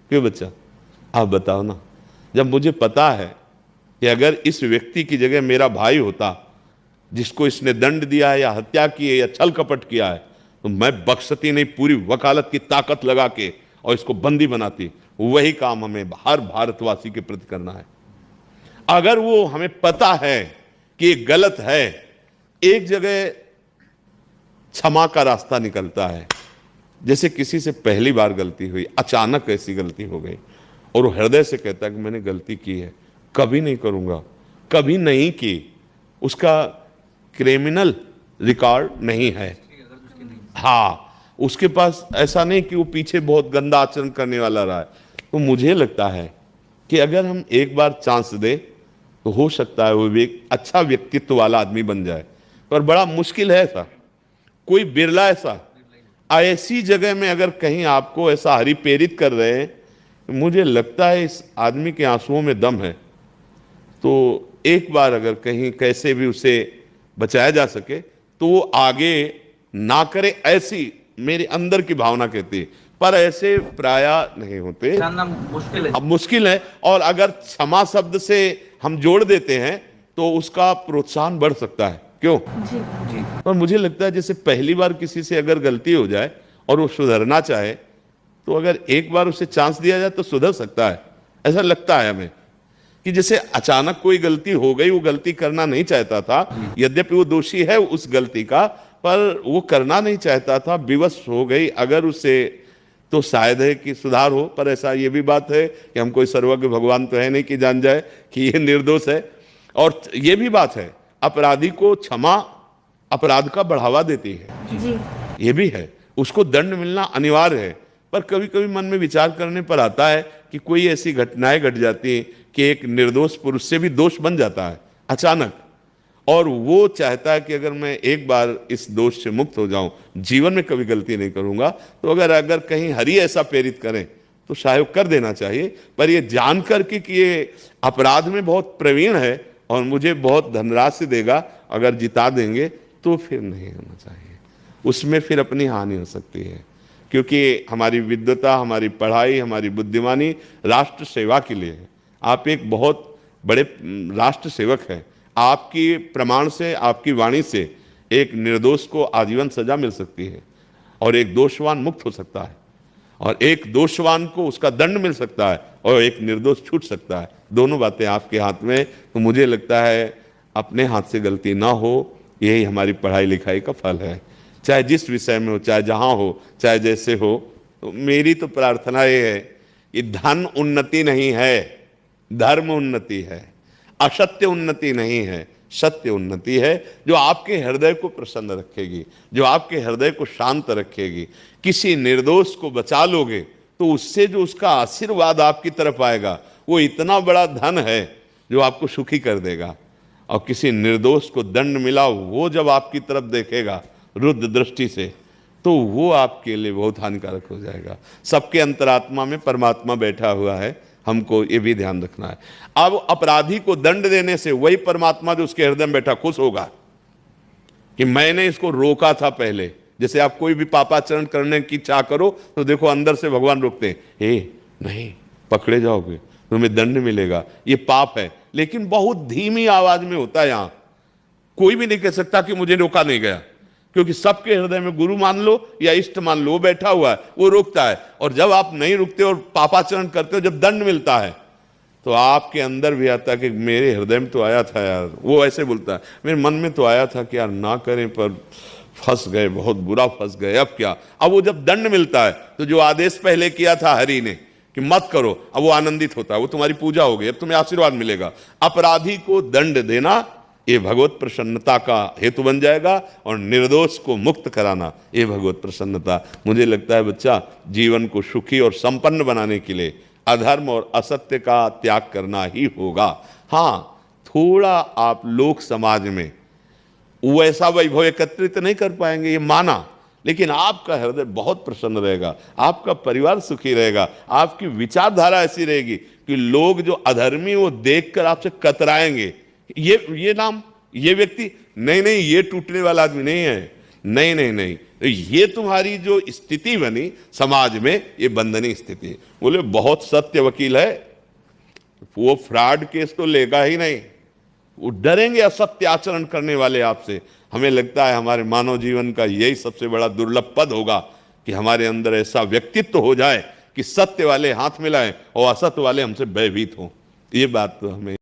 क्यों बच्चा, आप बताओ ना। जब मुझे पता है कि अगर इस व्यक्ति की जगह मेरा भाई होता जिसको इसने दंड दिया है या हत्या की है या छल कपट किया है, तो मैं बख्शती नहीं, पूरी वकालत की ताकत लगा के और इसको बंदी बनाती। वही काम हमें हर भारतवासी के प्रति करना है। अगर वो हमें पता है कि ये गलत है, एक जगह क्षमा का रास्ता निकलता है। जैसे किसी से पहली बार गलती हुई, अचानक ऐसी गलती हो गई और वो हृदय से कहता है कि मैंने गलती की है, कभी नहीं करूंगा, कभी नहीं की, उसका क्रिमिनल रिकॉर्ड नहीं है। हाँ, उसके पास ऐसा नहीं कि वो पीछे बहुत गंदा आचरण करने वाला रहा है। तो मुझे लगता है कि अगर हम एक बार चांस दे तो हो सकता है वो भी एक अच्छा व्यक्तित्व वाला आदमी बन जाए। पर बड़ा मुश्किल है ऐसा, कोई बिरला ऐसी जगह में अगर कहीं आपको ऐसा हरि प्रेरित कर रहे हैं, मुझे लगता है इस आदमी के आंसुओं में दम है। तो एक बार अगर कहीं कैसे भी उसे बचाया जा सके तो वो आगे ना करे, ऐसी मेरे अंदर की भावना कहती है। पर ऐसे प्राय नहीं होते, मुश्किल है। अब मुश्किल है। और अगर क्षमा शब्द से हम जोड़ देते हैं तो उसका प्रोत्साहन बढ़ सकता है। क्यों जी जी। और मुझे लगता है जैसे पहली बार किसी से अगर गलती हो जाए और वो सुधरना चाहे, तो अगर एक बार उसे चांस दिया जाए तो सुधर सकता है। ऐसा लगता है हमें कि जैसे अचानक कोई गलती हो गई, वो गलती करना नहीं चाहता था, यद्यपि वो दोषी है उस गलती का, पर वो करना नहीं चाहता था, विवश हो गई अगर उसे, तो शायद है कि सुधार हो। पर ऐसा ये भी बात है कि हम कोई सर्वज्ञ भगवान तो है नहीं कि जान जाए कि ये निर्दोष है। और ये भी बात है, अपराधी को क्षमा अपराध का बढ़ावा देती है, जी ये भी है, उसको दंड मिलना अनिवार्य है। पर कभी कभी मन में विचार करने पर आता है कि कोई ऐसी घटनाएं घट जाती हैं कि एक निर्दोष पुरुष से भी दोष बन जाता है अचानक, और वो चाहता है कि अगर मैं एक बार इस दोष से मुक्त हो जाऊं, जीवन में कभी गलती नहीं करूंगा। तो अगर कहीं हरि ऐसा प्रेरित करें तो शायद कर देना चाहिए। पर ये जान करके कि ये अपराध में बहुत प्रवीण है और मुझे बहुत धनराशि देगा, अगर जिता देंगे, तो फिर नहीं होना चाहिए। उसमें फिर अपनी हानि हो सकती है, क्योंकि हमारी विद्वता, हमारी पढ़ाई, हमारी बुद्धिमानी राष्ट्र सेवा के लिए है। आप एक बहुत बड़े राष्ट्र सेवक हैं। आपकी प्रमाण से, आपकी वाणी से एक निर्दोष को आजीवन सजा मिल सकती है और एक दोषवान मुक्त हो सकता है, और एक दोषवान को उसका दंड मिल सकता है और एक निर्दोष छूट सकता है। दोनों बातें आपके हाथ में। तो मुझे लगता है अपने हाथ से गलती ना हो, यही हमारी पढ़ाई लिखाई का फल है, चाहे जिस विषय में हो, चाहे जहाँ हो, चाहे जैसे हो। तो मेरी तो प्रार्थना ये है कि धन उन्नति नहीं है, धर्म उन्नति है, असत्य उन्नति नहीं है, सत्य उन्नति है, जो आपके हृदय को प्रसन्न रखेगी, जो आपके हृदय को शांत रखेगी। किसी निर्दोष को बचा लोगे तो उससे जो उसका आशीर्वाद आपकी तरफ आएगा, वो इतना बड़ा धन है जो आपको सुखी कर देगा। और किसी निर्दोष को दंड मिला, वो जब आपकी तरफ देखेगा रुद्र दृष्टि से, तो वो आपके लिए बहुत हानिकारक हो जाएगा। सबके अंतरात्मा में परमात्मा बैठा हुआ है, हमको ये भी ध्यान रखना है। अब अपराधी को दंड देने से वही परमात्मा जो उसके हृदय में बैठा खुश होगा कि मैंने इसको रोका था पहले। जैसे आप कोई भी पापाचरण करने की चाह करो तो देखो अंदर से भगवान रोकते हैं, हे नहीं, पकड़े जाओगे, तुम्हें दंड मिलेगा, ये पाप है। लेकिन बहुत धीमी आवाज में होता है। यहां कोई भी नहीं कह सकता कि मुझे रोका नहीं गया, क्योंकि सबके हृदय में गुरु मान लो या इष्ट मान लो, वो बैठा हुआ है, वो रोकता है। और जब आप नहीं रुकते और पापाचरण करते हो, जब दंड मिलता है, तो आपके अंदर भी आता है कि मेरे हृदय में तो आया था यार, वो ऐसे बोलता है, मेरे मन में तो आया था कि यार ना करें, पर फंस गए, बहुत बुरा फंस गए, अब क्या। अब वो जब दंड मिलता है तो जो आदेश पहले किया था हरि ने कि मत करो, अब वो आनंदित होता है, वो तुम्हारी पूजा हो गई, अब तुम्हें आशीर्वाद मिलेगा। अपराधी को दंड देना ये भगवत प्रसन्नता का हेतु बन जाएगा, और निर्दोष को मुक्त कराना ये भगवत प्रसन्नता। मुझे लगता है बच्चा, जीवन को सुखी और संपन्न बनाने के लिए अधर्म और असत्य का त्याग करना ही होगा। हाँ, थोड़ा आप लोक समाज में वैसा वैभव एकत्रित नहीं कर पाएंगे, ये माना, लेकिन आपका हृदय बहुत प्रसन्न रहेगा, आपका परिवार सुखी रहेगा, आपकी विचारधारा ऐसी रहेगी कि लोग जो अधर्मी वो देखकर आपसे कतराएंगे। ये नाम, ये व्यक्ति नहीं, ये टूटने वाला आदमी नहीं है, नहीं, तो ये तुम्हारी जो स्थिति बनी समाज में, ये बंधनीय स्थिति है। बोले बहुत सत्य वकील है, वो फ्रॉड केस तो लेगा ही नहीं, वो डरेंगे असत्य आचरण करने वाले आपसे। हमें लगता है हमारे मानव जीवन का यही सबसे बड़ा दुर्लभ पद होगा कि हमारे अंदर ऐसा व्यक्तित्व हो जाए कि सत्य वाले हाथ मिलाएं और असत्य वाले हमसे भयभीत हों। ये बात तो हमें